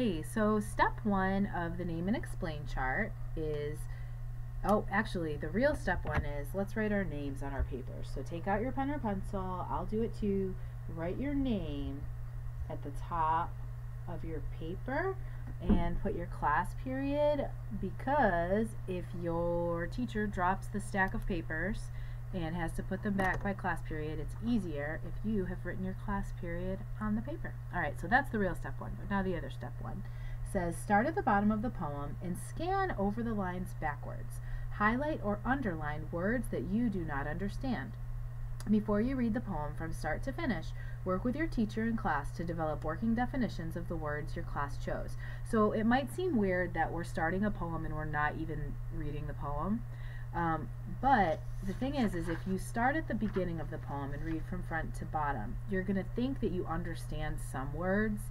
Okay, so step one of the name and explain chart is, oh, actually, the real step one is let's write our names on our papers. So take out your pen or pencil. I'll do it too. Write your name at the top of your paper and put your class period, because if your teacher drops the stack of papers and has to put them back by class period, it's easier if you have written your class period on the paper. Alright, so that's the real step one. But now the other step one says start at the bottom of the poem and scan over the lines backwards. Highlight or underline words that you do not understand. Before you read the poem from start to finish, work with your teacher in class to develop working definitions of the words your class chose. So it might seem weird that we're starting a poem and we're not even reading the poem. But the thing is if you start at the beginning of the poem and read from front to bottom, you're going to think that you understand some words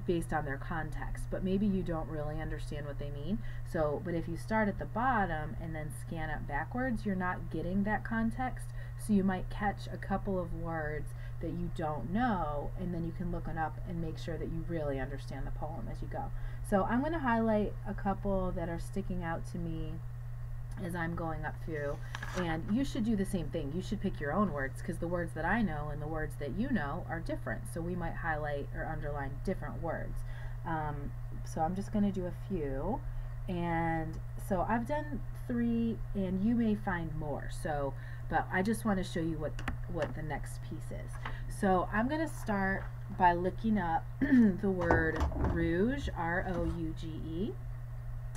based on their context, but maybe you don't really understand what they mean. So, but if you start at the bottom and then scan up backwards, you're not getting that context. So you might catch a couple of words that you don't know, and then you can look it up and make sure that you really understand the poem as you go. So I'm going to highlight a couple that are sticking out to me as I'm going up through, and you should do the same thing. You should pick your own words, because the words that I know and the words that you know are different, so we might highlight or underline different words. So I'm just going to do a few, and so I've done 3 and you may find more, so but I just want to show you what the next piece is. So I'm going to start by looking up the word rouge, R-O-U-G-E,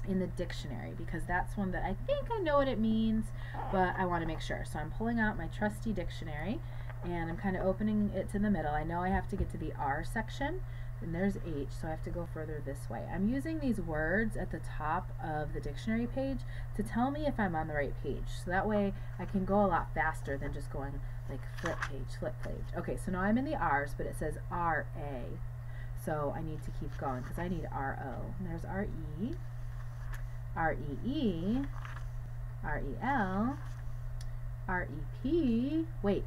in the dictionary, because that's one that I think I know what it means, but I want to make sure. So I'm pulling out my trusty dictionary and I'm kind of opening it to the middle. I know I have to get to the R section, and there's H, so I have to go further this way. I'm using these words at the top of the dictionary page to tell me if I'm on the right page, so that way I can go a lot faster than just going like flip page. Okay, so now I'm in the R's, but it says R-A, so I need to keep going because I need R-O. And there's R-E, R-E-E, R-E-L, R-E-P, wait,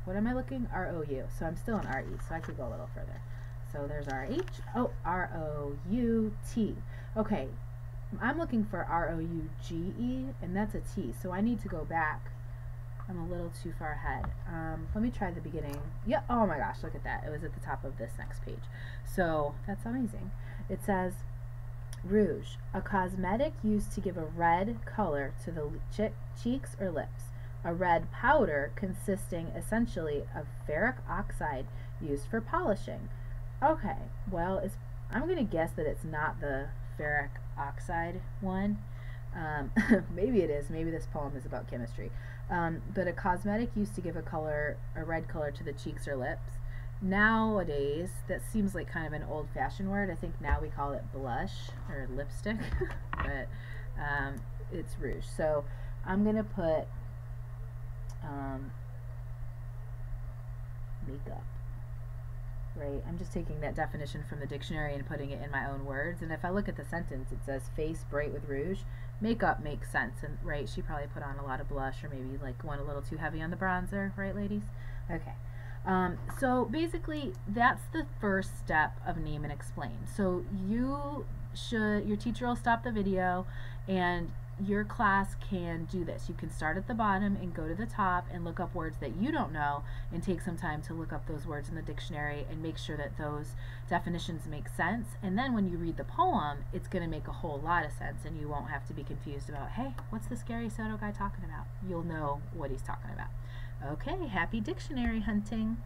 what am I looking? R-O-U, so I'm still in R-E, so I could go a little further. So there's R-H, oh, R-O-U-T. Okay, I'm looking for R-O-U-G-E, and that's a T, so I need to go back. I'm a little too far ahead. Let me try the beginning. Yeah, oh my gosh, look at that. It was at the top of this next page. So that's amazing. It says, rouge, a cosmetic used to give a red color to the cheeks or lips. A red powder consisting essentially of ferric oxide used for polishing. Okay, well, I'm going to guess that it's not the ferric oxide one. Maybe it is. Maybe this poem is about chemistry. But a cosmetic used to give a red color to the cheeks or lips. Nowadays, that seems like kind of an old-fashioned word. I think now we call it blush or lipstick, but it's rouge. So I'm going to put makeup. Right? I'm just taking that definition from the dictionary and putting it in my own words. And if I look at the sentence, it says face bright with rouge. Makeup makes sense, and right, she probably put on a lot of blush, or maybe like went a little too heavy on the bronzer, right, ladies? Okay. So basically, that's the first step of name and explain. So your teacher will stop the video, and your class can do this. You can start at the bottom and go to the top and look up words that you don't know, and take some time to look up those words in the dictionary and make sure that those definitions make sense. And then when you read the poem, it's going to make a whole lot of sense, and you won't have to be confused about, hey, what's the scary Soto guy talking about? You'll know what he's talking about. Okay, happy dictionary hunting.